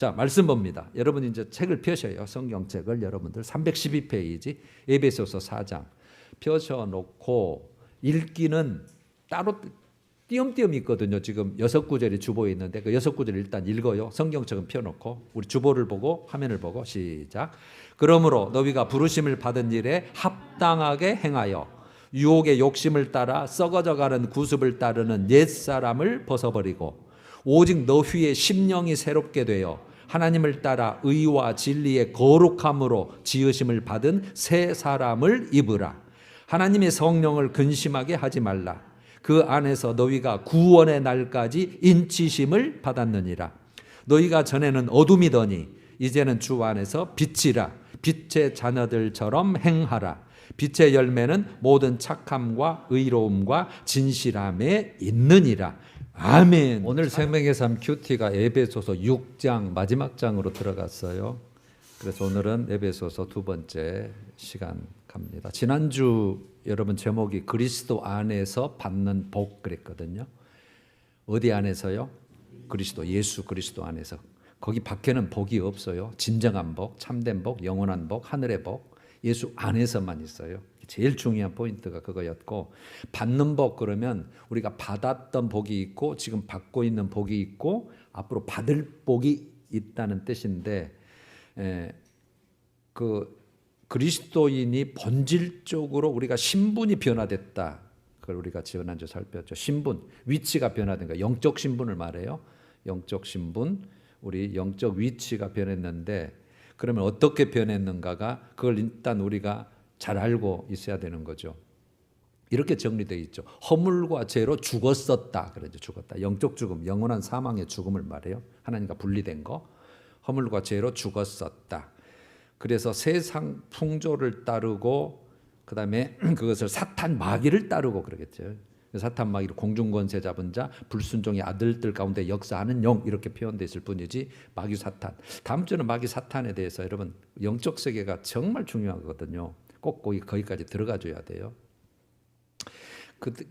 자, 말씀 봅니다. 여러분 이제 책을 펴셔요. 성경책을 여러분들 312페이지 에베소서 4장 펴셔놓고 읽기는 따로 띄엄띄엄 있거든요. 지금 6구절이 주보에 있는데 그 6구절 일단 읽어요. 성경책은 펴놓고 우리 주보를 보고 화면을 보고 시작. 그러므로 너희가 부르심을 받은 일에 합당하게 행하여 유혹의 욕심을 따라 썩어져가는 구습을 따르는 옛사람을 벗어버리고 오직 너희의 심령이 새롭게 되어 하나님을 따라 의와 진리의 거룩함으로 지으심을 받은 새 사람을 입으라. 하나님의 성령을 근심하게 하지 말라. 그 안에서 너희가 구원의 날까지 인치심을 받았느니라. 너희가 전에는 어둠이더니 이제는 주 안에서 빛이라. 빛의 자녀들처럼 행하라. 빛의 열매는 모든 착함과 의로움과 진실함에 있느니라. 아멘. 오늘 생명의 삶 큐티가 에베소서 6장 마지막 장으로 들어갔어요. 그래서 오늘은 에베소서 두 번째 시간 갑니다. 지난주 여러분 제목이 그리스도 안에서 받는 복 그랬거든요. 어디 안에서요? 그리스도, 예수 그리스도 안에서. 거기 밖에는 복이 없어요. 진정한 복, 참된 복, 영원한 복, 하늘의 복. 예수 안에서만 있어요. 제일 중요한 포인트가 그거였고, 받는 복 그러면 우리가 받았던 복이 있고 지금 받고 있는 복이 있고 앞으로 받을 복이 있다는 뜻인데, 그 그리스도인이 본질적으로 우리가 신분이 변화됐다. 그걸 우리가 지난주 살폈죠. 신분, 위치가 변화된 거. 영적 신분을 말해요. 영적 신분, 우리 영적 위치가 변했는데, 그러면 어떻게 변했는가가 그걸 일단 우리가 잘 알고 있어야 되는 거죠. 이렇게 정리되어 있죠. 허물과 죄로 죽었었다. 그러죠. 죽었다. 영적 죽음, 영원한 사망의 죽음을 말해요. 하나님과 분리된 거. 허물과 죄로 죽었었다. 그래서 세상 풍조를 따르고 그다음에 그것을 사탄 마귀를 따르고 그러겠죠. 사탄 마귀를 공중권세 잡은 자, 불순종의 아들들 가운데 역사하는 영, 이렇게 표현되어 있을 뿐이지 마귀 사탄. 다음 주는 마귀 사탄에 대해서 여러분 영적 세계가 정말 중요하거든요. 꼭 거기까지 들어가 줘야 돼요.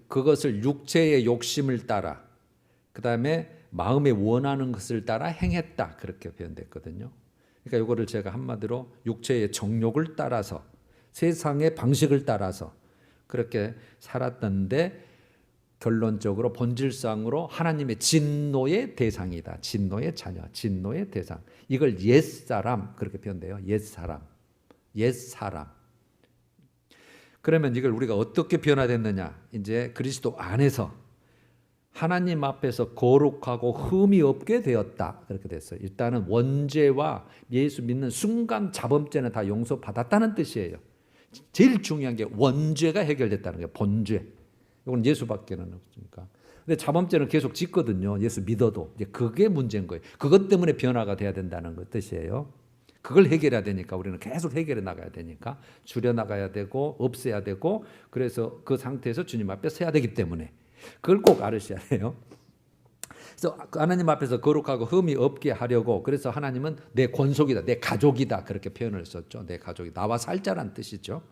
그것을 육체의 욕심을 따라, 그 다음에 마음에 원하는 것을 따라 행했다, 그렇게 표현됐거든요. 그러니까 이거를 제가 한마디로 육체의 정욕을 따라서, 세상의 방식을 따라서 그렇게 살았던데, 결론적으로 본질상으로 하나님의 진노의 대상이다. 진노의 자녀, 진노의 대상. 이걸 옛사람, 그렇게 표현돼요. 옛사람, 옛사람. 그러면 이걸 우리가 어떻게 변화됐느냐? 이제 그리스도 안에서 하나님 앞에서 거룩하고 흠이 없게 되었다. 그렇게 됐어요. 일단은 원죄와 예수 믿는 순간 자범죄는 다 용서받았다는 뜻이에요. 제일 중요한 게 원죄가 해결됐다는 거예요. 본죄. 이건 예수밖에는 없으니까. 근데 자범죄는 계속 짓거든요. 예수 믿어도. 이제 그게 문제인 거예요. 그것 때문에 변화가 돼야 된다는 것 뜻이에요. 그걸 해결해야 되니까 우리는 계속 해결해 나가야 되니까 줄여 나가야 되고 없애야 되고, 그래서 그 상태에서 주님 앞에 서야 되기 때문에 그걸 꼭 알으셔야 돼요. 그래서 하나님 앞에서 거룩하고 흠이 없게 하려고, 그래서 하나님은 내 권속이다, 내 가족이다, 그렇게 표현을 썼죠. 내 가족이 나와 살자란 뜻이죠.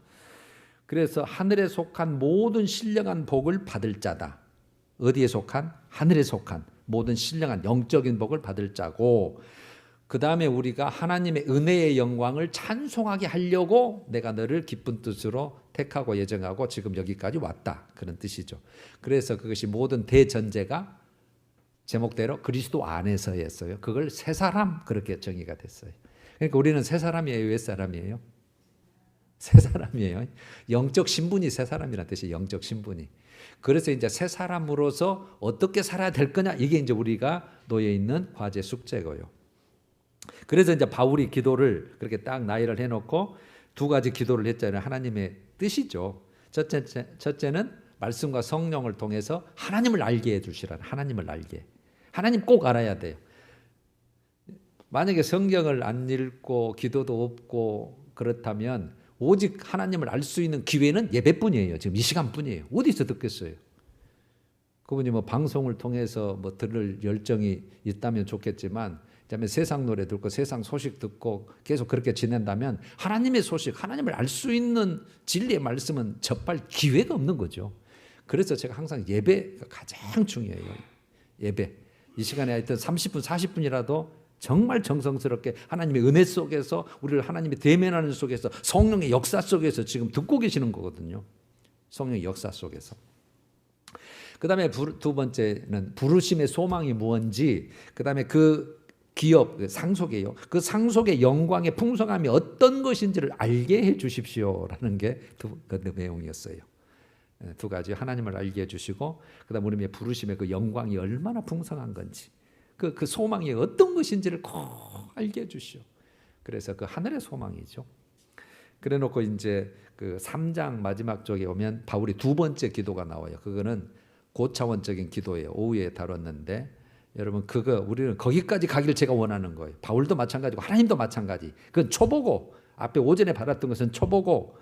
그래서 하늘에 속한 모든 신령한 복을 받을 자다. 어디에 속한? 하늘에 속한 모든 신령한 영적인 복을 받을 자고, 그 다음에 우리가 하나님의 은혜의 영광을 찬송하게 하려고 내가 너를 기쁜 뜻으로 택하고 예정하고 지금 여기까지 왔다, 그런 뜻이죠. 그래서 그것이 모든 대전제가 제목대로 그리스도 안에서였어요. 그걸 새 사람, 그렇게 정의가 됐어요. 그러니까 우리는 새 사람이에요, 옛 사람이에요? 새 사람이에요. 영적 신분이 새 사람이라는 뜻이에요. 영적 신분이. 그래서 이제 새 사람으로서 어떻게 살아야 될 거냐, 이게 이제 우리가 놓여 있는 과제 숙제고요. 그래서 이제 바울이 기도를 그렇게 딱 나열을 해놓고 두 가지 기도를 했잖아요. 하나님의 뜻이죠. 첫째는 말씀과 성령을 통해서 하나님을 알게 해주시라는, 하나님을 알게. 하나님 꼭 알아야 돼요. 만약에 성경을 안 읽고 기도도 없고 그렇다면 오직 하나님을 알 수 있는 기회는 예배뿐이에요. 지금 이 시간뿐이에요. 어디서 듣겠어요? 그분이 뭐 방송을 통해서 뭐 들을 열정이 있다면 좋겠지만, 그다음에 세상 노래 듣고 세상 소식 듣고 계속 그렇게 지낸다면 하나님의 소식, 하나님을 알 수 있는 진리의 말씀은 접할 기회가 없는 거죠. 그래서 제가 항상 예배가 가장 중요해요. 예배. 이 시간에 하여튼 30분, 40분이라도 정말 정성스럽게 하나님의 은혜 속에서 우리를 하나님의 대면하는 속에서 성령의 역사 속에서 지금 듣고 계시는 거거든요. 성령의 역사 속에서. 그 다음에 두 번째는 부르심의 소망이 무엇인지, 그 다음에 그 기업, 상속이에요. 그 상속의 영광의 풍성함이 어떤 것인지를 알게 해 주십시오라는 게 그 내용이었어요. 두 가지, 하나님을 알게 해주시고, 그 다음 우리의 부르심의 그 영광이 얼마나 풍성한 건지, 그 소망이 어떤 것인지를 꼭 알게 해주시오. 그래서 그 하늘의 소망이죠. 그래 놓고 이제 그 3장 마지막 쪽에 오면 바울이 두 번째 기도가 나와요. 그거는 고차원적인 기도예요. 오후에 다뤘는데, 여러분 우리는 거기까지 가기를 제가 원하는 거예요. 바울도 마찬가지고 하나님도 마찬가지. 그건 초보고, 앞에 오전에 받았던 것은 초보고,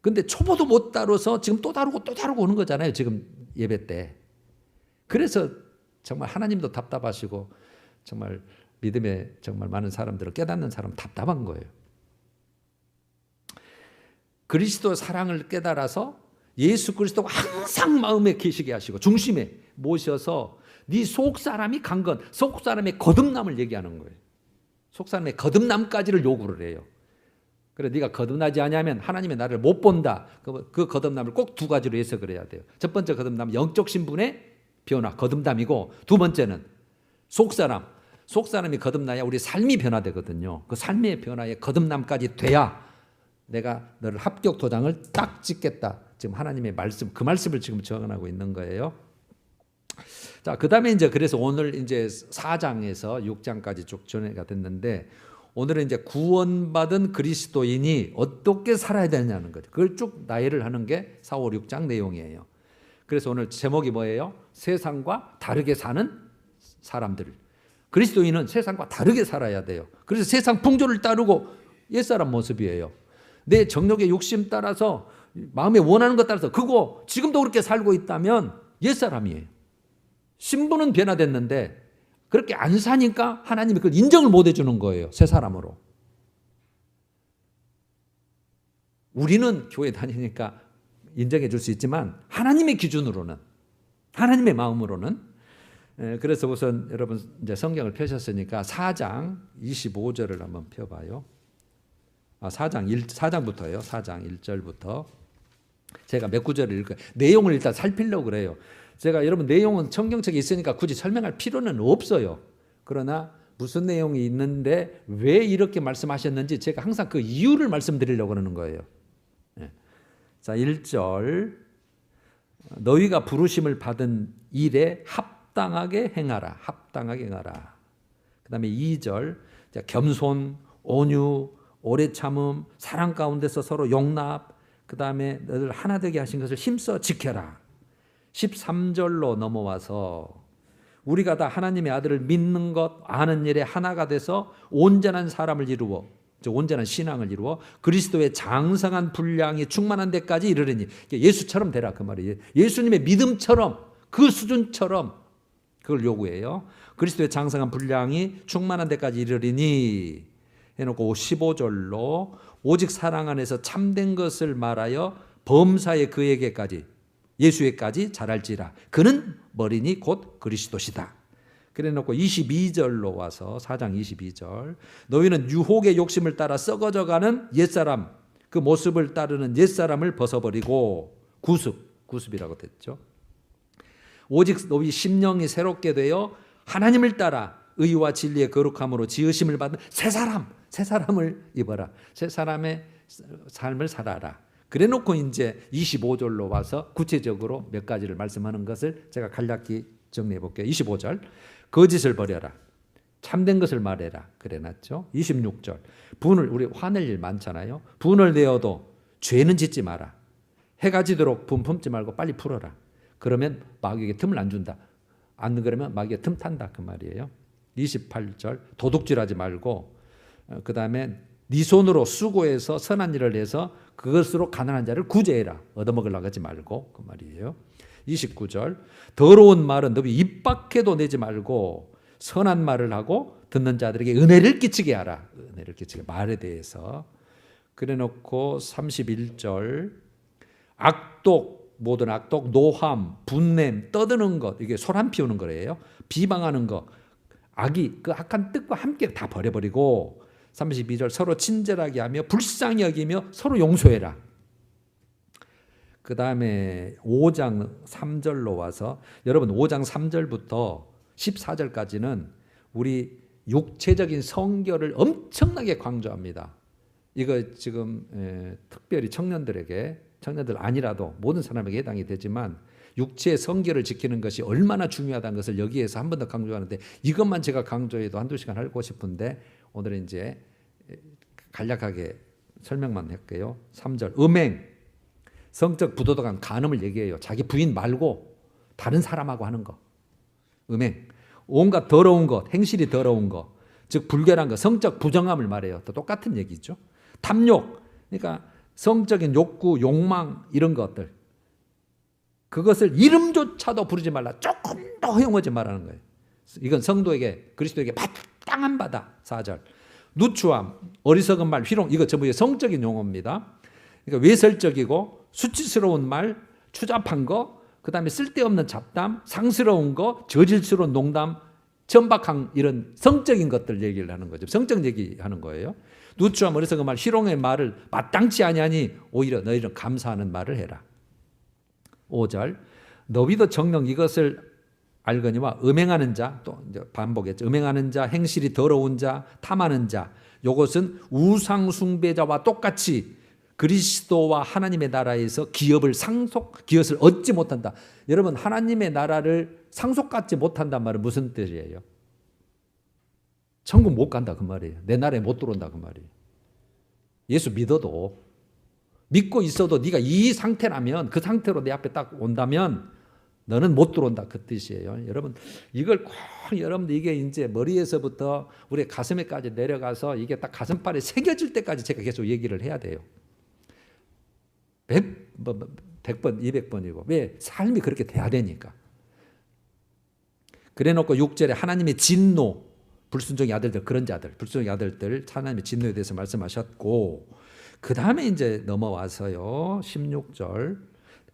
근데 초보도 못 다뤄서 지금 또 다루고 또 다루고 오는 거잖아요. 지금 예배 때. 그래서 정말 하나님도 답답하시고, 정말 믿음에 정말 많은 사람들은, 깨닫는 사람은 답답한 거예요. 그리스도 사랑을 깨달아서 예수 그리스도가 항상 마음에 계시게 하시고 중심에 모셔서 네 속사람이 간 건, 속사람의 거듭남을 얘기하는 거예요. 속사람의 거듭남까지를 요구를 해요. 그래, 네가 거듭나지 않으면 하나님의 나를 못 본다. 그 거듭남을 꼭 두 가지로 해석을 해야 돼요. 첫 번째 거듭남은 영적 신분의 변화, 거듭남이고, 두 번째는 속사람이 거듭나야 우리 삶이 변화되거든요. 그 삶의 변화에 거듭남까지 돼야 내가 너를 합격 도장을 딱 찍겠다. 지금 하나님의 말씀, 그 말씀을 지금 적어나고 있는 거예요. 자, 그 다음에 이제 그래서 오늘 이제 4장에서 6장까지 쭉 전해가 됐는데, 오늘은 이제 구원받은 그리스도인이 어떻게 살아야 되느냐는 거죠. 그걸 쭉 나열을 하는 게 4, 5, 6장 내용이에요. 그래서 오늘 제목이 뭐예요? 세상과 다르게 사는 사람들. 그리스도인은 세상과 다르게 살아야 돼요. 그래서 세상 풍조를 따르고 옛사람 모습이에요. 내 정욕의 욕심 따라서, 마음에 원하는 것 따라서, 그거 지금도 그렇게 살고 있다면 옛사람이에요. 신분은 변화됐는데 그렇게 안 사니까 하나님이 그걸 인정을 못 해주는 거예요. 새 사람으로. 우리는 교회 다니니까 인정해 줄 수 있지만 하나님의 기준으로는, 하나님의 마음으로는. 그래서 우선 여러분 이제 성경을 펴셨으니까 4장 25절을 한번 펴봐요. 4장부터예요. 4장 1절부터. 제가 몇 구절을 읽어요. 내용을 일단 살피려고 그래요. 제가 여러분 내용은 성경책에 있으니까 굳이 설명할 필요는 없어요. 그러나 무슨 내용이 있는데 왜 이렇게 말씀하셨는지 제가 항상 그 이유를 말씀드리려고 하는 거예요. 자, 1절. 너희가 부르심을 받은 일에 합당하게 행하라. 합당하게 행하라. 그 다음에 2절. 겸손, 온유, 오래 참음, 사랑 가운데서 서로 용납, 그 다음에 너희를 하나 되게 하신 것을 힘써 지켜라. 13절로 넘어와서 우리가 다 하나님의 아들을 믿는 것, 아는 일에 하나가 돼서 온전한 사람을 이루어, 온전한 신앙을 이루어 그리스도의 장성한 분량이 충만한 데까지 이르리니, 예수처럼 되라 그 말이에요. 예수님의 믿음처럼, 그 수준처럼 그걸 요구해요. 그리스도의 장성한 분량이 충만한 데까지 이르리니 해놓고 15절로 오직 사랑 안에서 참된 것을 말하여 범사에 그에게까지, 예수에까지 자랄지라. 그는 머리니 곧 그리스도시다. 그래 놓고 22절로 와서 4장 22절. 너희는 유혹의 욕심을 따라 썩어져가는 옛사람, 그 모습을 따르는 옛사람을 벗어버리고 구습이라고 됐죠. 오직 너희 심령이 새롭게 되어 하나님을 따라 의와 진리의 거룩함으로 지으심을 받은 새 사람을 입어라. 새 사람의 삶을 살아라. 그래 놓고 이제 25절로 와서 구체적으로 몇 가지를 말씀하는 것을 제가 간략히 정리해 볼게요. 25절. 거짓을 버려라. 참된 것을 말해라. 그래 놨죠. 26절. 우리 화낼 일 많잖아요. 분을 내어도 죄는 짓지 마라. 해가 지도록 분 품지 말고 빨리 풀어라. 그러면 마귀에게 틈을 안 준다. 안 그러면 마귀가 틈 탄다 그 말이에요. 28절. 도둑질하지 말고, 그 다음에 네 손으로 수고해서 선한 일을 해서 그것으로 가난한 자를 구제해라. 얻어먹으려고 하지 말고 그 말이에요. 29절. 더러운 말은 너희 입 밖에도 내지 말고 선한 말을 하고 듣는 자들에게 은혜를 끼치게 하라. 은혜를 끼치게, 말에 대해서. 그래 놓고 31절. 악독, 모든 악독, 노함, 분냄, 떠드는 것, 이게 소란 피우는 거래요. 비방하는 것, 악이 그 악한 뜻과 함께 다 버려버리고 32절 서로 친절하게 하며 불쌍히 여기며 서로 용서해라. 그 다음에 5장 3절로 와서 여러분 5장 3절부터 14절까지는 우리 육체적인 성결을 엄청나게 강조합니다. 이거 지금 특별히 청년들 아니라도 모든 사람에게 해당이 되지만 육체의 성결을 지키는 것이 얼마나 중요하다는 것을 여기에서 한 번 더 강조하는데 이것만 제가 강조해도 한두 시간 하고 싶은데 오늘은 이제 간략하게 설명만 할게요. 3절 음행, 성적 부도덕한 간음을 얘기해요. 자기 부인 말고 다른 사람하고 하는 거. 음행, 온갖 더러운 것, 행실이 더러운 것, 즉 불결한 것, 성적 부정함을 말해요. 또 똑같은 얘기죠. 탐욕, 그러니까 성적인 욕구, 욕망 이런 것들. 그것을 이름조차도 부르지 말라. 조금 더 허용하지 말라는 거예요. 이건 성도에게 그리스도에게 마땅한 바다. 4절. 누추함, 어리석은 말, 희롱 이거 전부 성적인 용어입니다. 그러니까 외설적이고 수치스러운 말, 추잡한 거, 그 다음에 쓸데없는 잡담, 상스러운 거, 저질스러운 농담, 천박한 이런 성적인 것들 얘기를 하는 거죠. 성적 얘기하는 거예요. 누추함, 어리석은 말, 희롱의 말을 마땅치 아니하니 오히려 너희는 감사하는 말을 해라. 5절. 너희도 정녕 이것을 알거니와 음행하는 자, 또 이제 반복했죠. 음행하는 자, 행실이 더러운 자, 탐하는 자, 이것은 우상 숭배자와 똑같이 그리스도와 하나님의 나라에서 기업을 얻지 못한다. 여러분 하나님의 나라를 상속받지 못한단 말은 무슨 뜻이에요? 천국 못 간다 그 말이에요. 내 나라에 못 들어온다 그 말이에요. 예수 믿고 있어도 네가 이 상태라면 그 상태로 내 앞에 딱 온다면 너는 못 들어온다 그 뜻이에요. 여러분 이걸 꼭 여러분들 이게 이제 머리에서부터 우리 가슴에까지 내려가서 이게 딱 가슴발에 새겨질 때까지 제가 계속 얘기를 해야 돼요. 100번, 200번이고 왜? 삶이 그렇게 돼야 되니까. 그래놓고 6절에 하나님의 진노, 불순종의 아들들 그런 자들, 불순종의 아들들 하나님의 진노에 대해서 말씀하셨고 그 다음에 이제 넘어와서요 16절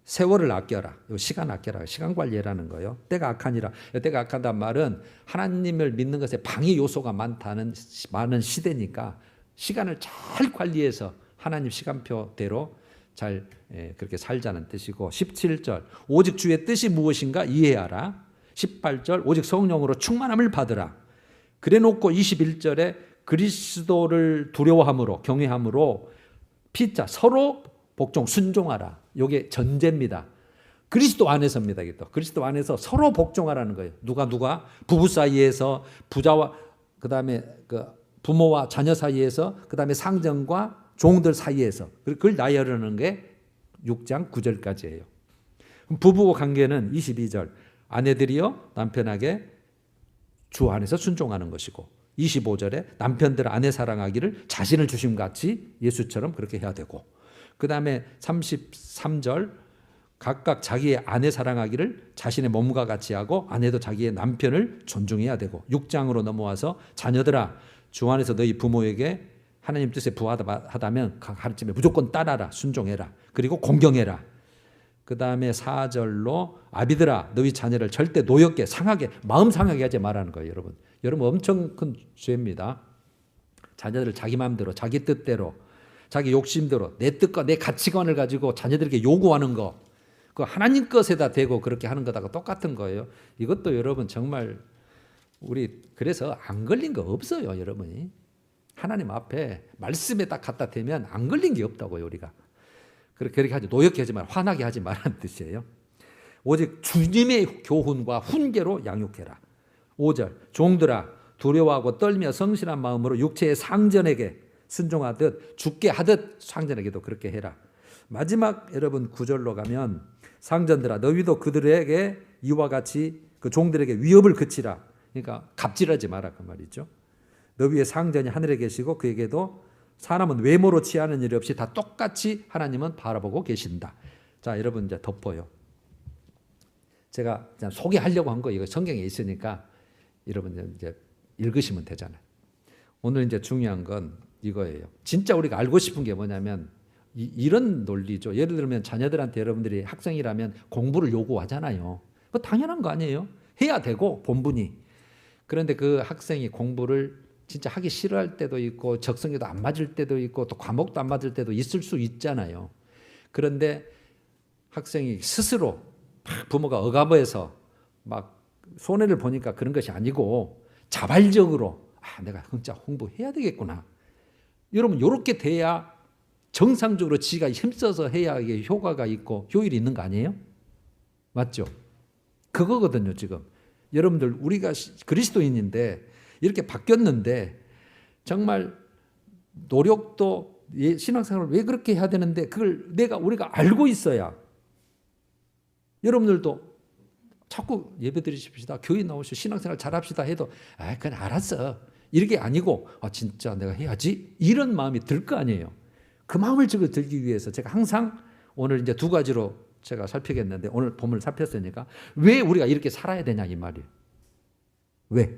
세월을 아껴라. 시간 아껴라. 시간 관리라는 거예요. 때가 악하니라. 때가 악하다는 말은 하나님을 믿는 것에 방해 요소가 많은 시대니까 시간을 잘 관리해서 하나님 시간표대로 잘 그렇게 살자는 뜻이고 17절 오직 주의 뜻이 무엇인가 이해하라. 18절 오직 성령으로 충만함을 받으라. 그래놓고 21절에 그리스도를 두려워함으로 경외함으로 피자 서로 복종 순종하라. 이게 전제입니다. 그리스도 안에서입니다. 이게 또 그리스도 안에서 서로 복종하라는 거예요. 누가 부부 사이에서 부자와 그다음에 그 부모와 자녀 사이에서 그다음에 상전과 종들 사이에서 그걸 나열하는 게 6장 9절까지예요. 부부 관계는 22절 아내들이여 남편에게 주 안에서 순종하는 것이고 25절에 남편들 아내 사랑하기를 자신을 주심같이 예수처럼 그렇게 해야 되고 그 다음에 33절 각각 자기의 아내 사랑하기를 자신의 몸과 같이 하고 아내도 자기의 남편을 존중해야 되고 6장으로 넘어와서 자녀들아 주 안에서 너희 부모에게 하나님 뜻에 부하다면 가르침에 무조건 따라라 순종해라 그리고 공경해라. 그 다음에 4절로 아비들아 너희 자녀를 절대 노엽게 상하게 마음 상하게 하지 말라는 거예요. 여러분 엄청 큰 죄입니다. 자녀들을 자기 마음대로 자기 뜻대로 자기 욕심대로 내 뜻과 내 가치관을 가지고 자녀들에게 요구하는 거 그 하나님 것에다 대고 그렇게 하는 거다가 똑같은 거예요. 이것도 여러분 정말 우리 그래서 안 걸린 거 없어요. 여러분이 하나님 앞에 말씀에 딱 갖다 대면 안 걸린 게 없다고요. 우리가 그렇게 하지 노엽게 하지 말 화나게 하지 말라는 뜻이에요. 오직 주님의 교훈과 훈계로 양육해라. 5절 종들아 두려워하고 떨며 성실한 마음으로 육체의 상전에게 순종하듯 죽게 하듯 상전에게도 그렇게 해라. 마지막 여러분 9절로 가면 상전들아 너희도 그들에게 이와 같이 그 종들에게 위협을 그치라. 그러니까 갑질하지 마라 그 말이죠. 너희의 상전이 하늘에 계시고 그에게도 사람은 외모로 취하는 일 없이 다 똑같이 하나님은 바라보고 계신다. 자 여러분 이제 덮어요. 제가 그냥 소개하려고 한 거 이거 성경에 있으니까 여러분 이제 읽으시면 되잖아요. 오늘 이제 중요한 건 이거예요. 진짜 우리가 알고 싶은 게 뭐냐면 이런 논리죠. 예를 들면 자녀들한테 여러분들이 학생이라면 공부를 요구하잖아요. 그거 당연한 거 아니에요? 해야 되고 본분이. 그런데 그 학생이 공부를 진짜 하기 싫어할 때도 있고 적성에도 안 맞을 때도 있고 또 과목도 안 맞을 때도 있을 수 있잖아요. 그런데 학생이 스스로 부모가 억압해서 막 손해를 보니까 그런 것이 아니고 자발적으로 내가 진짜 공부해야 되겠구나. 여러분 이렇게 돼야 정상적으로 지가 힘써서 해야 이게 효과가 있고 효율이 있는 거 아니에요? 맞죠? 그거거든요 지금. 여러분들 우리가 그리스도인인데 이렇게 바뀌었는데 정말 노력도 신앙생활을 왜 그렇게 해야 되는데 그걸 우리가 알고 있어야 여러분들도 자꾸 예배 드리십시다. 교회 나오시고 신앙생활 잘합시다 해도 그냥 알았어. 이게 아니고 진짜 내가 해야지. 이런 마음이 들 거 아니에요. 그 마음을 들기 위해서 제가 항상 오늘 이제 두 가지로 제가 살피겠는데 오늘 본문을 살폈으니까 왜 우리가 이렇게 살아야 되냐 이 말이에요. 왜?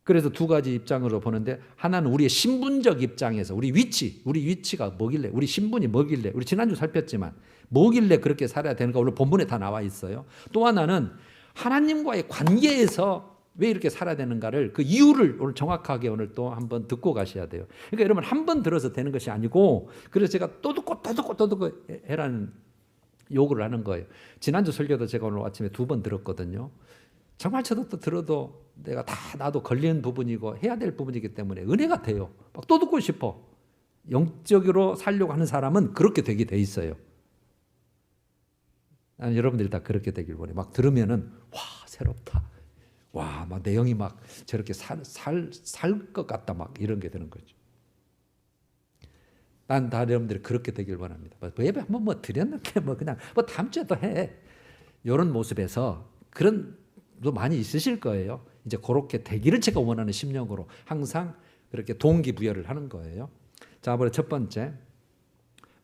그래서 두 가지 입장으로 보는데 하나는 우리의 신분적 입장에서 우리 위치가 뭐길래 우리 신분이 뭐길래 우리 지난주 살폈지만 뭐길래 그렇게 살아야 되는가 오늘 본문에 다 나와 있어요. 또 하나는 하나님과의 관계에서 왜 이렇게 살아야 되는가를 그 이유를 오늘 정확하게 오늘 또 한번 듣고 가셔야 돼요. 그러니까 여러분 한 번 들어서 되는 것이 아니고 그래서 제가 또 듣고 해라는 요구를 하는 거예요. 지난주 설교도 제가 오늘 아침에 2번 들었거든요. 정말 저도 또 들어도 내가 나도 걸리는 부분이고 해야 될 부분이기 때문에 은혜가 돼요. 막 또 듣고 싶어. 영적으로 살려고 하는 사람은 그렇게 되게 돼 있어요. 나는 여러분들이 다 그렇게 되길 원해. 막 들으면은 와 새롭다. 와 막 내용이 막 저렇게 살 것 같다 막 이런 게 되는 거죠. 난 다 여러분들이 그렇게 되길 원합니다. 예배 한번 드렸는데 그냥 다음 주에 또 해. 이런 모습에서 그런 도 많이 있으실 거예요. 이제 그렇게 되기를 제가 원하는 심령으로 항상 그렇게 동기부여를 하는 거예요. 자, 바로 첫 번째.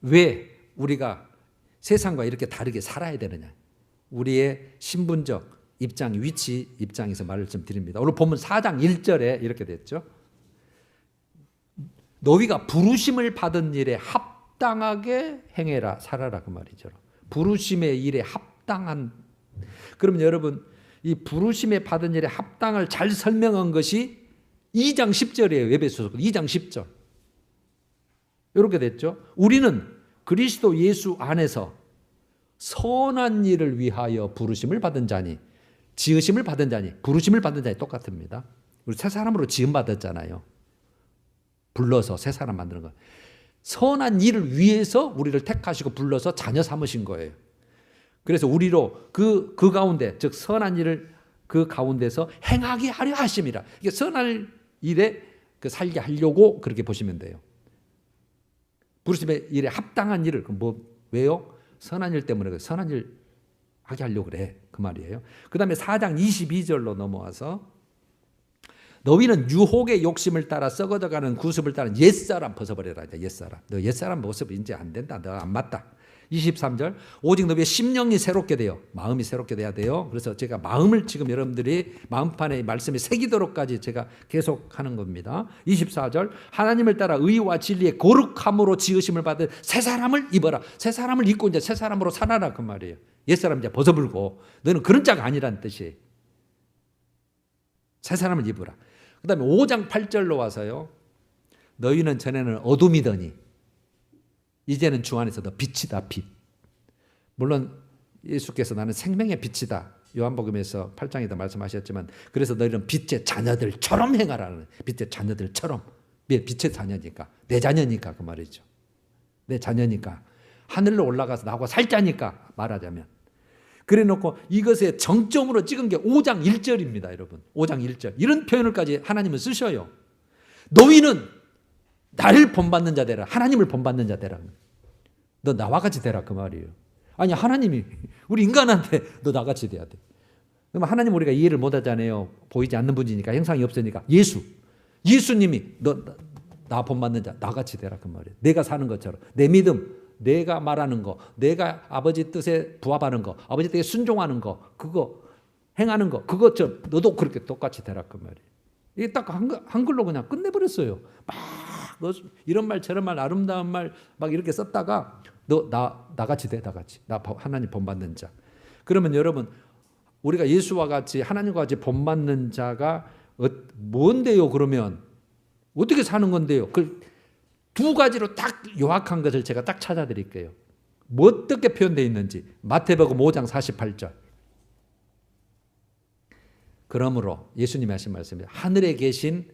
왜 우리가 세상과 이렇게 다르게 살아야 되느냐. 우리의 신분적 입장, 위치 입장에서 말을 좀 드립니다. 오늘 본문 4장 1절에 이렇게 됐죠. 너희가 부르심을 받은 일에 합당하게 행해라, 살아라 그 말이죠. 부르심의 일에 합당한. 그럼 여러분 이 부르심에 받은 일에 합당을 잘 설명한 것이 2장 10절이에요. 에베소서 2장 10절. 이렇게 됐죠. 우리는 그리스도 예수 안에서 선한 일을 위하여 부르심을 받은 자니 지으심을 받은 자니 부르심을 받은 자니 똑같습니다. 우리 새 사람으로 지음 받았잖아요. 불러서 새 사람 만드는 거. 선한 일을 위해서 우리를 택하시고 불러서 자녀 삼으신 거예요. 그래서 우리로 그 가운데 즉 선한 일을 그 가운데서 행하게 하려 하심이라. 이게 선한 일에 살게 하려고 그렇게 보시면 돼요. 부르심의 일에 합당한 일을 왜요? 선한 일 때문에 선한 일 하게 하려고 그래. 그 말이에요. 그다음에 4장 22절로 넘어와서 너희는 유혹의 욕심을 따라 썩어져가는 구습을 따라 옛사람 벗어버려라. 옛사람. 너 옛사람 모습 이제 안 된다. 너 안 맞다. 23절 오직 너희의 심령이 새롭게 돼요. 마음이 새롭게 돼야 돼요. 그래서 제가 마음을 지금 여러분들이 마음판에 말씀이 새기도록까지 제가 계속하는 겁니다. 24절 하나님을 따라 의와 진리의 거룩함으로 지으심을 받은 새 사람을 입어라. 새 사람을 입고 이제 새 사람으로 살아라 그 말이에요. 옛사람 이제 벗어불고 너는 그런 자가 아니라는 뜻이. 새 사람을 입으라. 그 다음에 5장 8절로 와서요. 너희는 전에는 어둠이더니 이제는 주 안에서 너 빛이다 빛. 물론 예수께서 나는 생명의 빛이다. 요한복음에서 8장에도 말씀하셨지만 그래서 너희는 빛의 자녀들처럼 행하라는 빛의 자녀들처럼. 빛의 자녀니까 내 자녀니까 그 말이죠. 내 자녀니까 하늘로 올라가서 나하고 살자니까 말하자면. 그래 놓고 이것의 정점으로 찍은 게 5장 1절입니다. 여러분 5장 1절 이런 표현을까지 하나님은 쓰셔요. 너희는 나를 본받는 자 되라. 하나님을 본받는 자 되라. 너 나와 같이 되라 그 말이에요. 아니 하나님이 우리 인간한테 너 나같이 돼야 돼. 그럼 하나님 우리가 이해를 못하잖아요. 보이지 않는 분이니까 형상이 없으니까 예수님이 너 나 본받는 자 나같이 되라 그 말이에요. 내가 사는 것처럼 내 믿음 내가 말하는 거 내가 아버지 뜻에 부합하는 거 아버지 뜻에 순종하는 거 그거 행하는 거 그것처럼 너도 그렇게 똑같이 되라 그 말이에요. 이게 딱 한글로 그냥 끝내버렸어요. 막 이런 말 저런 말 아름다운 말 막 이렇게 썼다가 너 나같이 돼 나같이 나 하나님 본받는 자. 그러면 여러분 우리가 예수와 같이 하나님과 같이 본받는 자가 뭔데요? 그러면 어떻게 사는 건데요? 그 두 가지로 딱 요약한 것을 제가 딱 찾아드릴게요. 뭐 어떻게 표현되어 있는지. 마태복음 5장 48절. 그러므로 예수님이 하신 말씀입니다. 하늘에 계신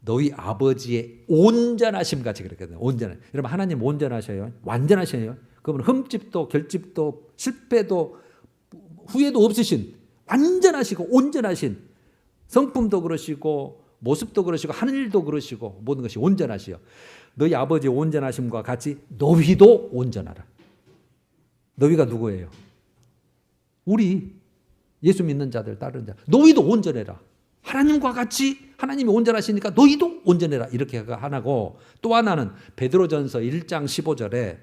너희 아버지의 온전하심 같이 그랬거든요. 온전한. 여러분 하나님 온전하셔요. 완전하셔요. 그러면 흠집도 결집도 실패도 후회도 없으신 완전하시고 온전하신 성품도 그러시고 모습도 그러시고 하늘도 그러시고 모든 것이 온전하시요. 너희 아버지의 온전하심과 같이 너희도 온전하라. 너희가 누구예요? 우리 예수 믿는 자들 다른 자. 너희도 온전해라. 하나님과 같이 하나님이 온전하시니까 너희도 온전해라. 이렇게 하나고 또 하나는 베드로전서 1장 15절에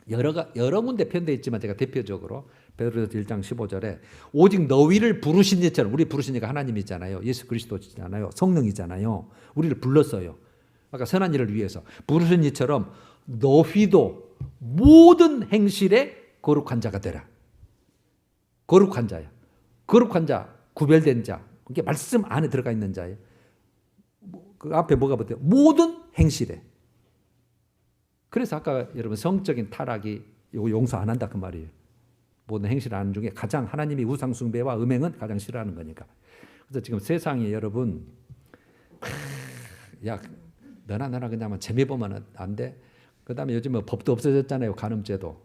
여러 군데 편되어 있지만 제가 대표적으로 베드로전서 1장 15절에 오직 너희를 부르신 이처럼 우리 부르신 이가 하나님이잖아요. 예수 그리스도잖아요. 성령이잖아요. 우리를 불렀어요. 아까 선한 일을 위해서 부르신 이처럼 너희도 모든 행실에 거룩한 자가 되라. 거룩한 자야. 거룩한 자, 구별된 자. 그게 말씀 안에 들어가 있는 자예요. 그 앞에 뭐가 붙어요? 모든 행실에. 그래서 아까 여러분 성적인 타락이 이거 용서 안 한다 그 말이에요. 모든 행실을 하는 중에 가장 하나님이 우상 숭배와 음행은 가장 싫어하는 거니까. 그래서 지금 세상에 여러분 야 너나 그냥 재미 보면 안 돼. 그다음에 요즘 법도 없어졌잖아요. 간음죄도.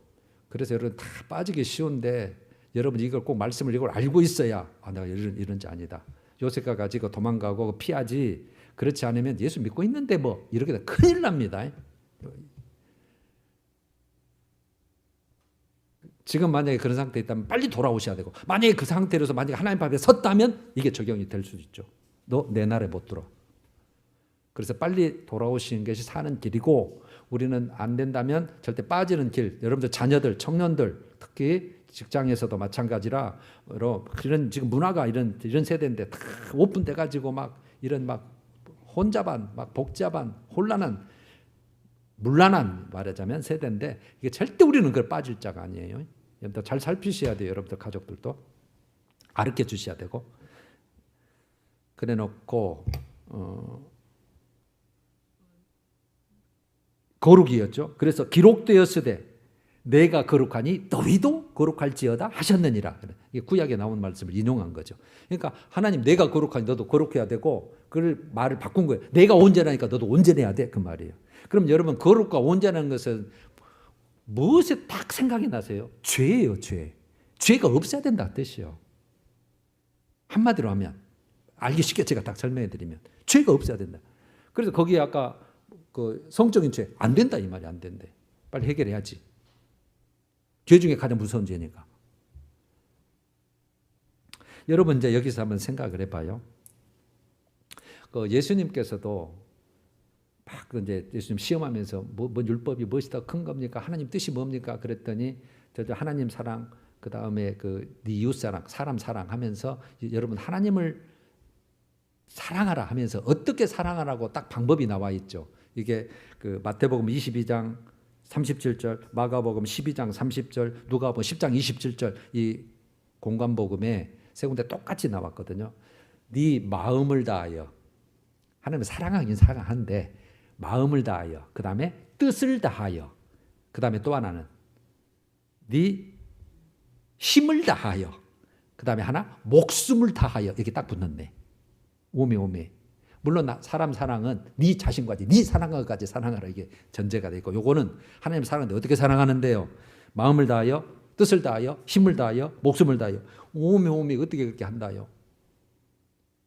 그래서 여러분 다 빠지기 쉬운데 여러분 이걸 꼭 말씀을 이걸 알고 있어야 내가 이런 자 아니다. 요셉과 가지고 도망가고 피하지. 그렇지 않으면 예수 믿고 있는데 뭐 이렇게 되면 큰일 납니다. 지금 만약에 그런 상태에 있다면 빨리 돌아오셔야 되고 만약에 그 상태로서 만약에 하나님 앞에 섰다면 이게 적용이 될 수도 있죠. 너 내 날에 못 들어. 그래서 빨리 돌아오시는 것이 사는 길이고 우리는 안 된다면 절대 빠지는 길. 여러분들 자녀들, 청년들 특히 직장에서도 마찬가지라 이런 지금 문화가 이런 세대인데 다 오픈돼 가지고 막 이런 막 혼자반, 막 복잡한 혼란한 문란한 말하자면 세대인데 이게 절대 우리는 그걸 빠질 자가 아니에요. 여러분들 잘 살피셔야 돼요. 여러분들 가족들도 가르쳐 주셔야 되고 그래 놓고 거룩이었죠. 그래서 기록되었으되 내가 거룩하니 너희도 거룩할지어다 하셨느니라. 이게 구약에 나온 말씀을 인용한 거죠. 그러니까 하나님 내가 거룩하니 너도 거룩해야 되고 그 말을 바꾼 거예요. 내가 온전하니까 너도 온전해야 돼 그 말이에요. 그럼 여러분 거룩과 온전한 것은 무엇에 딱 생각이 나세요? 죄예요. 죄. 죄가 없어야 된다 뜻이요. 한마디로 하면 알기 쉽게 제가 딱 설명해 드리면 죄가 없어야 된다. 그래서 거기에 아까 그 성적인 죄 안 된다 이 말이 안 된대. 빨리 해결해야지. 죄 중에 가장 무서운 죄니까. 여러분 이제 여기서 한번 생각을 해봐요. 그 예수님께서도 막 이제 예수님 시험하면서 뭐 율법이 무엇이 더 큰 겁니까? 하나님 뜻이 뭡니까? 그랬더니 저 하나님 사랑 그 다음에 그 네 이웃 사랑, 사람 사랑하면서 여러분 하나님을 사랑하라 하면서 어떻게 사랑하라고 딱 방법이 나와 있죠. 이게 그 마태복음 22장 37절, 마가복음 12장 30절, 누가복음 10장 27절 이 공관복음에 세 군데 똑같이 나왔거든요. 네 마음을 다하여 하나님을 사랑하긴 사랑하는데 마음을 다하여 그 다음에 뜻을 다하여 그 다음에 또 하나는 네 힘을 다하여 그 다음에 하나 목숨을 다하여 이렇게 딱 붙는데 오메 물론 사람 사랑은 네 자신까지 네 사랑까지 사랑하라 이게 전제가 돼 있고 요거는 하나님 사랑하는데 어떻게 사랑하는데요? 마음을 다하여 뜻을 다하여 힘을 다하여 목숨을 다하여 오메 어떻게 그렇게 한다요?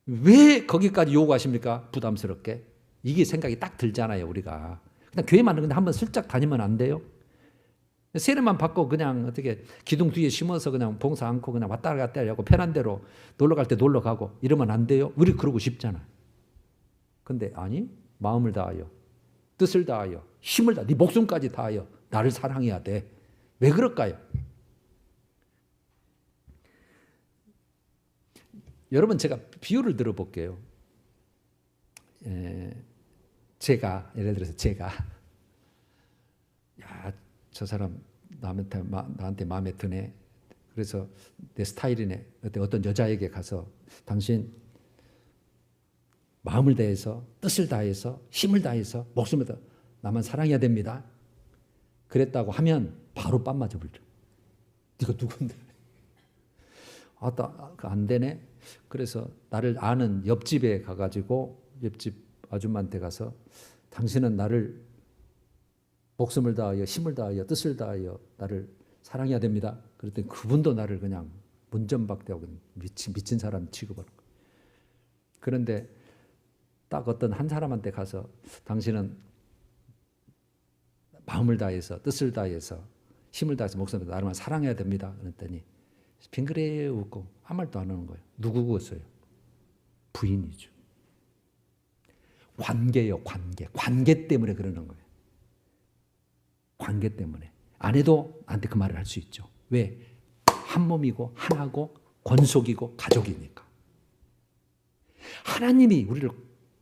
왜 거기까지 요구하십니까? 부담스럽게 이게 생각이 딱 들잖아요. 우리가 그냥 교회만 근데 한번 슬쩍 다니면 안 돼요? 세례만 받고 그냥 어떻게 기둥 뒤에 심어서 그냥 봉사 않고 그냥 왔다 갔다 하려고 편한 대로 놀러 갈 때 놀러 가고 이러면 안 돼요? 우리 그러고 싶잖아. 근데 아니 마음을 다하여 뜻을 다하여 힘을 다하여 네 목숨까지 다하여 나를 사랑해야 돼. 왜 그럴까요? 여러분 제가 비유를 들어볼게요. 제가 예를 들어서 제가 야, 저 사람 나한테 마음에 드네. 그래서 내 스타일이네. 어떤 여자에게 가서 당신 마음을 다해서 뜻을 다해서 힘을 다해서 목숨을 다해 나만 사랑해야 됩니다. 그랬다고 하면 바로 뺨 맞아 버려. 네가 누군데? 안 되네. 그래서 나를 아는 옆집에 가가지고 옆집 아줌마한테 가서 당신은 나를 목숨을 다하여 힘을 다하여 뜻을 다하여 나를 사랑해야 됩니다. 그랬더니 그분도 나를 그냥 문전박대하고 미친 사람 취급하는 거예요. 그런데 딱 어떤 한 사람한테 가서 당신은 마음을 다해서 뜻을 다해서 힘을 다해서 목숨을 다해서 나를 사랑해야 됩니다. 그랬더니 빙그레 웃고 아무 말도 안 하는 거예요. 누구겠어요? 부인이죠. 관계요, 관계. 관계 때문에 그러는 거예요. 관계 때문에. 아내도 나한테 그 말을 할 수 있죠. 왜? 한 몸이고 하나고 권속이고 가족이니까. 하나님이 우리를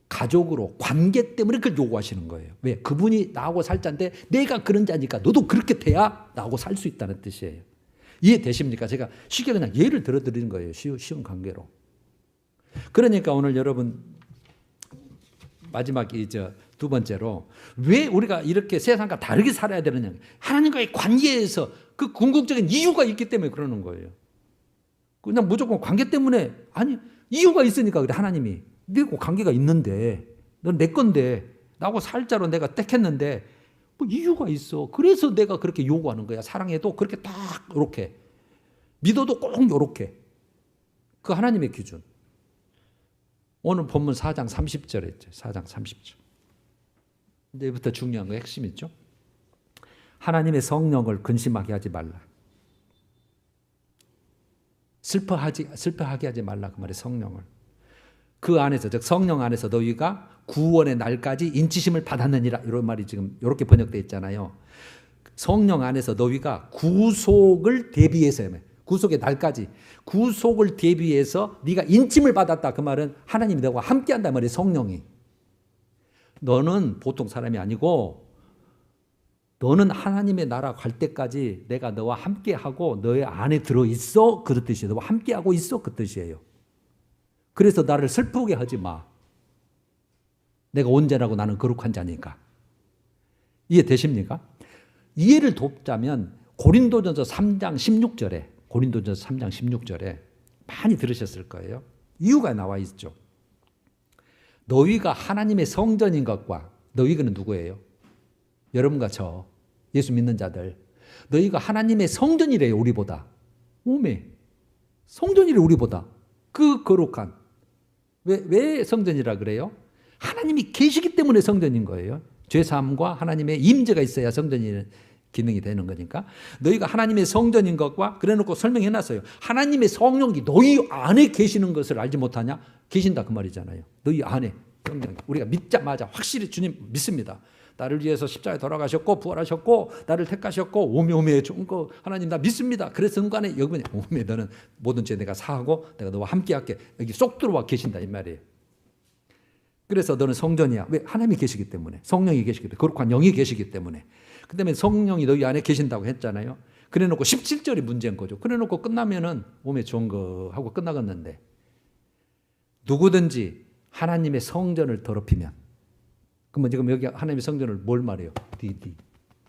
가족으로 관계 때문에 그걸 요구하시는 거예요. 왜? 그분이 나하고 살 자인데 내가 그런 자니까 너도 그렇게 돼야 나하고 살 수 있다는 뜻이에요. 이해되십니까? 제가 쉽게 그냥 예를 들어드리는 거예요. 쉬운 관계로. 그러니까 오늘 여러분 마지막 두 번째로 왜 우리가 이렇게 세상과 다르게 살아야 되느냐. 하나님과의 관계에서 그 궁극적인 이유가 있기 때문에 그러는 거예요. 그냥 무조건 관계 때문에 아니 이유가 있으니까 그래. 하나님이 네고 관계가 있는데 넌 내 건데 나하고 살자로 내가 택했는데 뭐 이유가 있어. 그래서 내가 그렇게 요구하는 거야. 사랑해도 그렇게 딱 이렇게 믿어도 꼭 이렇게 그 하나님의 기준. 오늘 본문 4장 30절에 있죠. 4장 30절. 이제부터 중요한 거 핵심 있죠. 하나님의 성령을 근심하게 하지 말라. 슬퍼하게 하지 말라. 그 말에 성령을. 그 안에서 즉 성령 안에서 너희가 구원의 날까지 인치심을 받았느니라. 이런 말이 지금 이렇게 번역되어 있잖아요. 성령 안에서 너희가 구속을 대비해서 구속의 날까지 구속을 대비해서 네가 인침을 받았다. 그 말은 하나님이 너와 함께한단 말이에요. 성령이. 너는 보통 사람이 아니고 너는 하나님의 나라 갈 때까지 내가 너와 함께하고 너의 안에 들어있어. 그 뜻이에요. 너와 함께하고 있어. 그 뜻이에요. 그래서 나를 슬프게 하지 마. 내가 온전하고 나는 거룩한 자니까. 이해되십니까? 이해를 돕자면 고린도전서 3장 16절에 많이 들으셨을 거예요. 이유가 나와 있죠. 너희가 하나님의 성전인 것과 너희는 누구예요? 여러분과 저 예수 믿는 자들. 너희가 하나님의 성전이래요. 우리보다. 오메 성전이래 우리보다. 그 거룩한. 왜 성전이라 그래요? 하나님이 계시기 때문에 성전인 거예요. 죄사함과 하나님의 임재가 있어야 성전이 기능이 되는 거니까. 너희가 하나님의 성전인 것과 그래놓고 설명해놨어요. 하나님의 성령이 너희 안에 계시는 것을 알지 못하냐? 계신다 그 말이잖아요. 너희 안에 성령. 우리가 믿자마자 확실히 주님 믿습니다. 나를 위해서 십자가에 돌아가셨고 부활하셨고 나를 택하셨고 오메 좋은 거 하나님 나 믿습니다. 그래서 순간에 여기 오메 너는 모든 죄 내가 사하고 내가 너와 함께 할게. 여기 쏙 들어와 계신다 이 말이에요. 그래서 너는 성전이야. 왜? 하나님이 계시기 때문에. 성령이 계시기 때문에. 거룩한 영이 계시기 때문에. 그 다음에 성령이 너희 안에 계신다고 했잖아요. 그래 놓고 17절이 문제인 거죠. 그래 놓고 끝나면은 오메 좋은 거 하고 끝나갔는데 누구든지 하나님의 성전을 더럽히면 그러면 지금 여기 하나님의 성전을 뭘 말해요?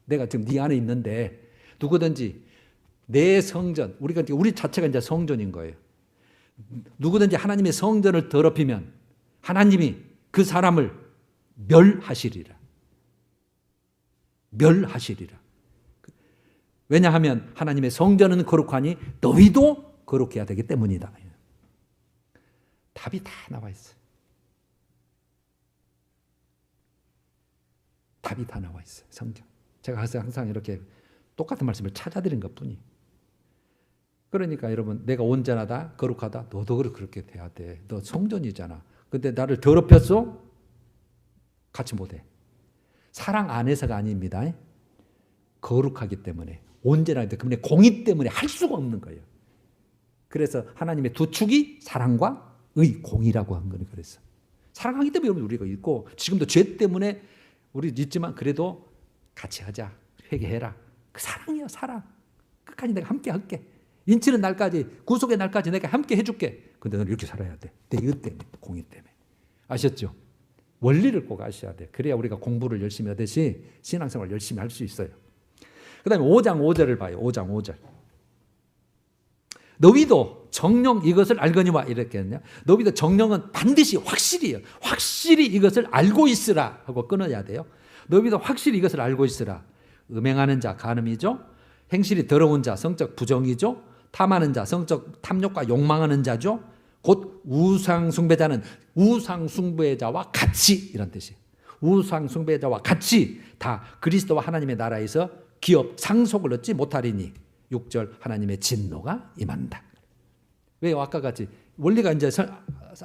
내가 지금 네 안에 있는데 누구든지 내 성전, 우리 자체가 이제 성전인 거예요. 누구든지 하나님의 성전을 더럽히면 하나님이 그 사람을 멸하시리라. 왜냐하면 하나님의 성전은 거룩하니 너희도 거룩해야 되기 때문이다. 답이 다 나와 있어요. 답이 다 나와 있어요. 성경. 제가 항상 이렇게 똑같은 말씀을 찾아드린 것뿐이. 그러니까 여러분 내가 온전하다 거룩하다 너도 그렇게 돼야 돼. 너 성전이잖아. 근데 나를 더럽혔어? 같이 못해. 사랑 안에서가 아닙니다. 거룩하기 때문에 온전하기 때문에 공의 때문에 할 수가 없는 거예요. 그래서 하나님의 두 축이 사랑과 공의라고 한 거는 그랬어. 사랑하기 때문에 우리가 있고 지금도 죄 때문에 우리 있지만 그래도 같이 하자. 회개해라. 그 사랑이야 사랑. 끝까지 내가 함께 할게. 인치는 날까지, 구속의 날까지 내가 함께 해줄게. 근데 너는 이렇게 살아야 돼. 내 이것 때문에, 공의 때문에. 아셨죠? 원리를 꼭 아셔야 돼. 그래야 우리가 공부를 열심히 하듯이 신앙생활 열심히 할 수 있어요. 그 다음에 5장 5절을 봐요. 5장 5절. 너희도 정녕 이것을 알거니와 이렇게 했냐. 너희도 정녕은 반드시 확실히요. 확실히 이것을 알고 있으라 하고 끊어야 돼요. 너희도 확실히 이것을 알고 있으라. 음행하는 자 간음이죠. 행실이 더러운 자 성적 부정이죠. 탐하는 자 성적 탐욕과 욕망하는 자죠. 곧 우상 숭배자는 우상 숭배자와 같이 이런 뜻이에요. 우상 숭배자와 같이 다 그리스도와 하나님의 나라에서 기업 상속을 얻지 못하리니 6절 하나님의 진노가 임한다. 왜요? 아까 같이 원리가 이제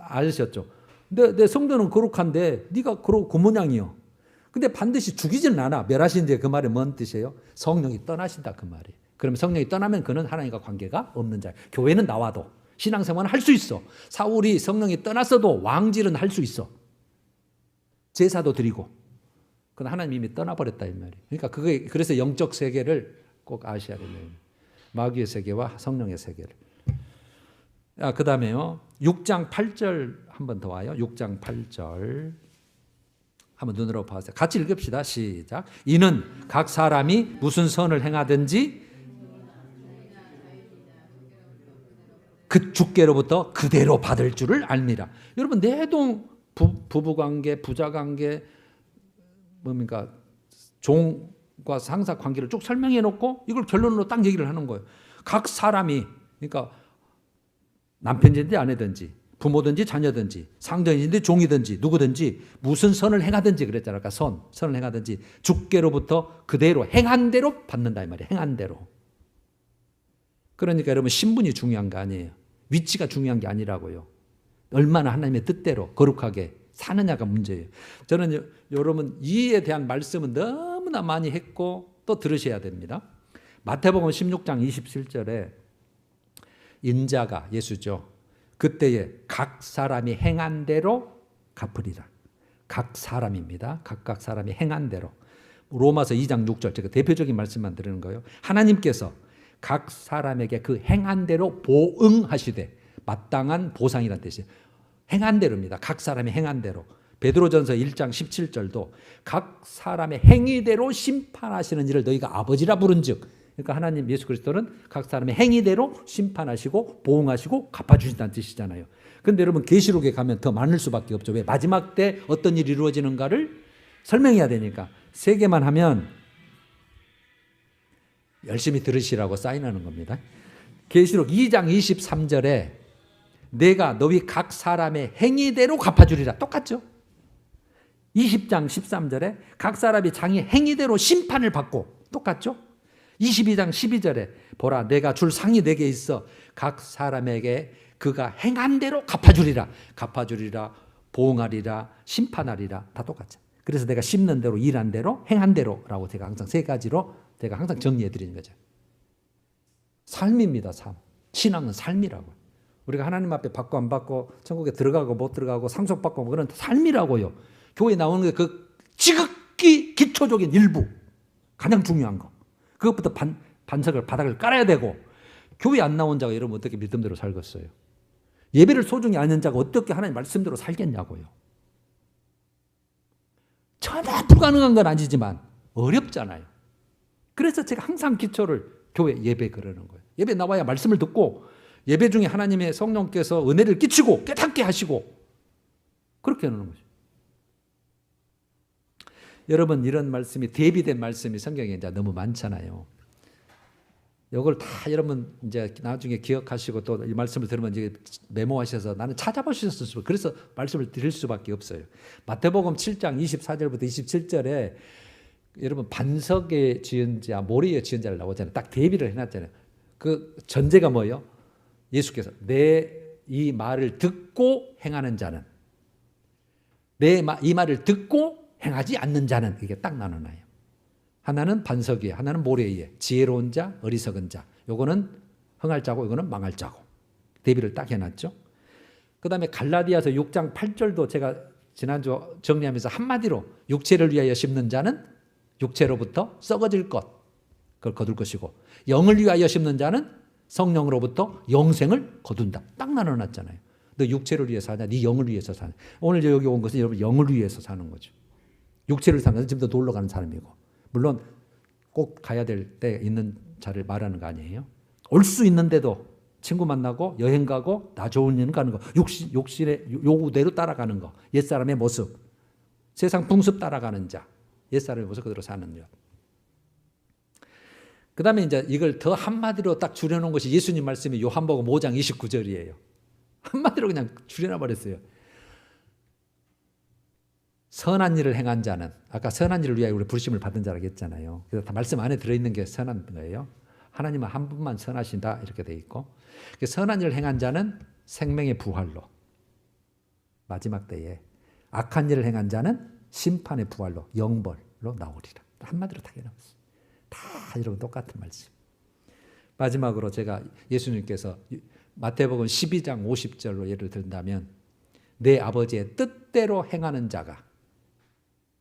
아셨죠? 내 성도는 거룩한데 네가 그 모양이요. 근데 반드시 죽이지는 않아. 멸하신데 그 말이 뭔 뜻이에요? 성령이 떠나신다 그 말이에요. 그러면 성령이 떠나면 그는 하나님과 관계가 없는 자예요. 교회는 나와도 신앙생활은 할 수 있어. 사울이 성령이 떠났어도 왕질은 할 수 있어. 제사도 드리고. 그건 하나님 이미 떠나버렸다 이 말이에요. 그러니까 그래서 영적 세계를 꼭 아셔야 돼요. 마귀의 세계와 성령의 세계를. 그 다음에요. 6장 8절 한 번 더 와요. 6장 8절. 한번 눈으로 봐세요. 같이 읽읍시다. 시작. 이는 각 사람이 무슨 선을 행하든지 그 주께로부터 그대로 받을 줄을 알미라. 여러분 내동 부부관계, 부자관계, 뭡니까 종과 상사 관계를 쭉 설명해 놓고 이걸 결론으로 딱 얘기를 하는 거예요. 각 사람이 그러니까 남편이든지 아내든지 부모든지 자녀든지 상전이든지 종이든지 누구든지 무슨 선을 행하든지 그랬잖아요. 아까 선을 행하든지 주께로부터 그대로 행한 대로 받는다 이 말이에요. 행한 대로. 그러니까 여러분 신분이 중요한 거 아니에요. 위치가 중요한 게 아니라고요. 얼마나 하나님의 뜻대로 거룩하게 사느냐가 문제예요. 저는 여러분 이에 대한 말씀은 너무나 많이 했고 또 들으셔야 됩니다. 마태복음 16장 27절에 인자가 예수죠. 그때에 각 사람이 행한 대로 갚으리라. 각 사람입니다. 각각 사람이 행한 대로. 로마서 2장 6절 제가 대표적인 말씀만 드리는 거예요. 하나님께서 각 사람에게 그 행한 대로 보응하시되 마땅한 보상이라는 뜻이에요. 행한 대로입니다. 각 사람이 행한 대로. 베드로전서 1장 17절도 각 사람의 행위대로 심판하시는 일을 너희가 아버지라 부른즉. 그러니까 하나님 예수 그리스도는 각 사람의 행위대로 심판하시고 보응하시고 갚아주신다는 뜻이잖아요. 그런데 여러분 계시록에 가면 더 많을 수밖에 없죠. 왜? 마지막 때 어떤 일이 이루어지는가를 설명해야 되니까. 세 개만 하면 열심히 들으시라고 사인하는 겁니다. 계시록 2장 23절에 내가 너희 각 사람의 행위대로 갚아주리라. 똑같죠? 20장 13절에 각 사람이 자기 행위대로 심판을 받고 똑같죠? 22장 12절에 보라 내가 줄 상이 내게 있어 각 사람에게 그가 행한 대로 갚아주리라. 갚아주리라, 보응하리라, 심판하리라. 다 똑같죠. 그래서 내가 심는 대로 일한 대로 행한 대로라고 제가 항상 세 가지로 제가 항상 정리해 드리는 거죠. 삶입니다. 삶. 신앙은 삶이라고요. 우리가 하나님 앞에 받고 안 받고 천국에 들어가고 못 들어가고 상속받고 뭐 그런 삶이라고요. 교회 나오는 게 그 지극히 기초적인 일부. 가장 중요한 거. 그것부터 바닥을 깔아야 되고 교회 안 나온 자가 여러분 어떻게 믿음대로 살겠어요? 예배를 소중히 아는 자가 어떻게 하나님 말씀대로 살겠냐고요. 전혀 불가능한 건 아니지만 어렵잖아요. 그래서 제가 항상 기초를 교회 예배 그러는 거예요. 예배 나와야 말씀을 듣고 예배 중에 하나님의 성령께서 은혜를 끼치고 깨닫게 하시고 그렇게 하는 거죠. 여러분 이런 말씀이 대비된 말씀이 성경에 이제 너무 많잖아요. 이걸 다 여러분 이제 나중에 기억하시고 또 이 말씀을 들으면 이제 메모하셔서 나는 찾아보셨을 수 그래서 말씀을 드릴 수밖에 없어요. 마태복음 7장 24절부터 27절에 여러분 반석에 지은 자, 모래에 지은 자를 나오잖아요. 딱 대비를 해놨잖아요. 그 전제가 뭐예요? 예수께서 내 이 말을 듣고 행하는 자는 내 이 말을 듣고 행하지 않는 자는 이게 딱 나눠놔요. 하나는 반석 위에, 하나는 모래 위에. 지혜로운 자, 어리석은 자. 요거는 흥할 자고 요거는 망할 자고. 대비를 딱 해놨죠. 그 다음에 갈라디아서 6장 8절도 제가 지난주 정리하면서 한마디로 육체를 위하여 심는 자는 육체로부터 썩어질 것, 그걸 거둘 것이고 영을 위하여 심는 자는 성령으로부터 영생을 거둔다. 딱 나눠놨잖아요. 너 육체를 위해서 사냐? 네 영을 위해서 사냐? 오늘 여기 온 것은 여러분 영을 위해서 사는 거죠. 육체를 사는 것은 지금도 놀러 가는 사람이고, 물론 꼭 가야 될 때 있는 자를 말하는 거 아니에요. 올 수 있는데도 친구 만나고 여행 가고 나 좋은 일 가는 거, 욕실의 요구대로 따라가는 거, 옛사람의 모습, 세상 풍습 따라가는 자, 옛사람의 모습 그대로 사는 것. 그 다음에 이제 이걸 더 한마디로 딱 줄여놓은 것이 예수님 말씀이 요한복음 5장 29절이에요. 한마디로 그냥 줄여놔 버렸어요. 선한 일을 행한 자는, 아까 선한 일을 위하여 우리 부르심을 받은 자라고 했잖아요. 그래서 다 말씀 안에 들어있는 게 선한 거예요. 하나님은 한 분만 선하신다 이렇게 돼 있고, 선한 일을 행한 자는 생명의 부활로 마지막 때에, 악한 일을 행한 자는 심판의 부활로 영벌로 나오리라. 한마디로 다 해놨어요. 다 이런 똑같은 말씀. 마지막으로 제가 예수님께서 마태복음 12장 50절로 예를 든다면, 내 아버지의 뜻대로 행하는 자가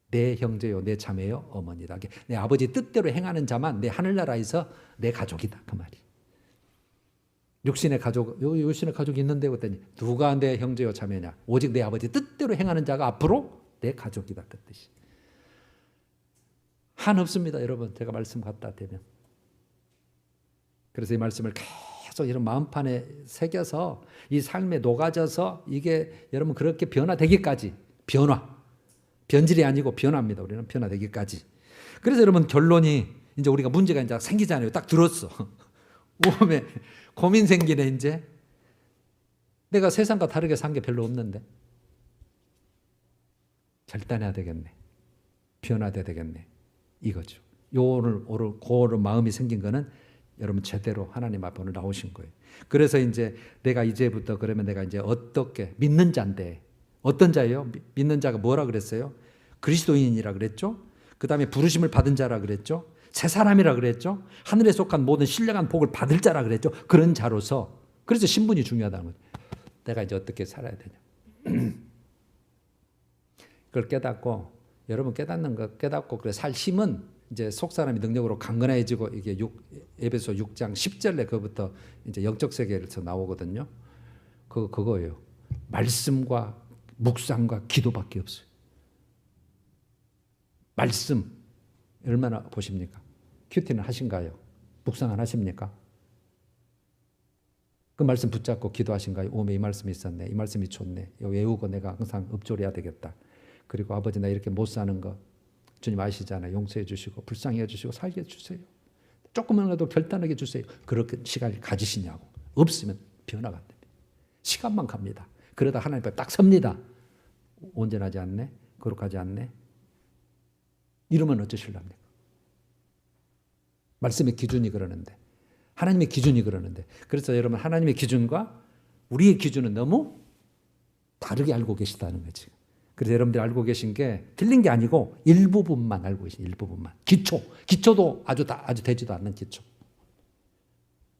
내 형제요 내 자매요 어머니다. 내 아버지 뜻대로 행하는 자만 내 하늘나라에서 내 가족이다, 그 말이. 육신의 가족이 있는데 그랬더니 누가 내 형제요 자매냐? 오직 내 아버지 뜻대로 행하는 자가 앞으로 내 가족이다, 그 뜻이. 한없습니다, 여러분. 제가 말씀 갖다 대면. 그래서 이 말씀을 계속 이런 마음판에 새겨서 이 삶에 녹아져서 이게 여러분 그렇게 변화되기까지, 변질이 아니고 변화입니다. 우리는 변화되기까지. 그래서 여러분 결론이, 이제 우리가 문제가 이제 생기잖아요. 딱 들었어. 몸에 고민 생기네. 이제 내가 세상과 다르게 산 게 별로 없는데 결단해야 되겠네, 변화돼야 되겠네, 이거죠. 오늘 그런 마음이 생긴 거는 여러분 제대로 하나님 앞에 오늘 나오신 거예요. 그래서 이제 내가 이제부터, 그러면 내가 이제 어떻게, 믿는 자인데, 어떤 자예요? 믿는 자가 뭐라 그랬어요? 그리스도인이라 그랬죠. 그 다음에 부르심을 받은 자라 그랬죠. 새 사람이라 그랬죠. 하늘에 속한 모든 신령한 복을 받을 자라 그랬죠. 그런 자로서, 그래서 신분이 중요하다는 거예요. 내가 이제 어떻게 살아야 되냐. 그걸 깨닫고, 여러분 깨닫는 거 깨닫고 그래 살 힘은 이제 속 사람이 능력으로 강건해지고, 이게 에베소 6장 10절에 그부터 이제 영적 세계에서 나오거든요. 그거예요. 말씀과 묵상과 기도밖에 없어요. 말씀 얼마나 보십니까? 큐티는 하신가요? 묵상 안 하십니까? 그 말씀 붙잡고 기도하신가요? 오메 이 말씀이 있었네, 이 말씀이 좋네, 이거 외우고 내가 항상 읊조려야 되겠다. 그리고 아버지 나 이렇게 못 사는 거 주님 아시잖아요. 용서해 주시고 불쌍히 해주시고 살게 해주세요. 조금이라도 결단하게 해주세요. 그렇게 시간을 가지시냐고. 없으면 변화가 안 됩니다. 시간만 갑니다. 그러다 하나님 앞에 딱 섭니다. 온전하지 않네, 거룩하지 않네, 이러면 어쩌실랍니까? 말씀의 기준이 그러는데, 하나님의 기준이 그러는데, 그래서 여러분 하나님의 기준과 우리의 기준은 너무 다르게 알고 계시다는 거지. 그래서 여러분들이 알고 계신 게 틀린 게 아니고 일부분만 알고 계신, 일부분만. 기초도 아주 되지도 않는 기초.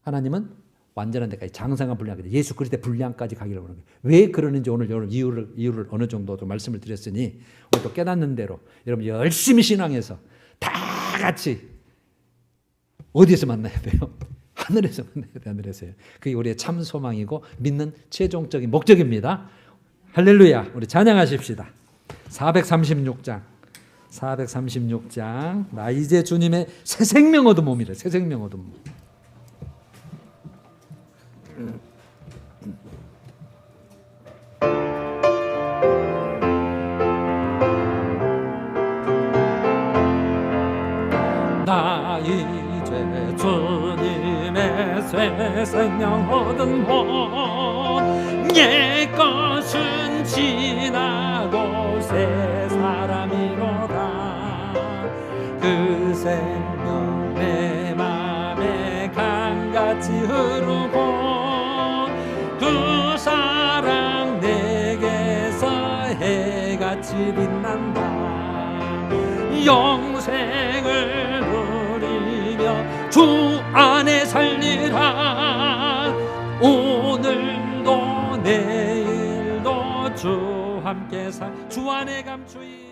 하나님은 완전한 데까지, 장성한 분량까지, 예수 그리스도의 분량까지 가기를 원하는 거예요. 왜 그러는지 오늘 이유를 어느 정도 좀 말씀을 드렸으니, 오늘 또 깨닫는 대로 여러분 열심히 신앙해서 다 같이 어디에서 만나야 돼요? 하늘에서 만나야 돼요. 하늘에서요. 그게 우리의 참 소망이고 믿는 최종적인 목적입니다. 할렐루야. 우리 찬양하십시다. 436장. 나 이제 주님의 새 생명 얻은 몸이래. 새 생명 얻은 몸. 나 이제 주님의 새 생명 얻은 몸, 옛 것은 지나고 새 사람이로다. 그 생명 내 맘에 강같이 흐르고, 그 사랑 내게서 해같이 빛난다. 영생을 누리며 주 안에 살리라. 오늘도 내일도 주 함께 주 안에 감추이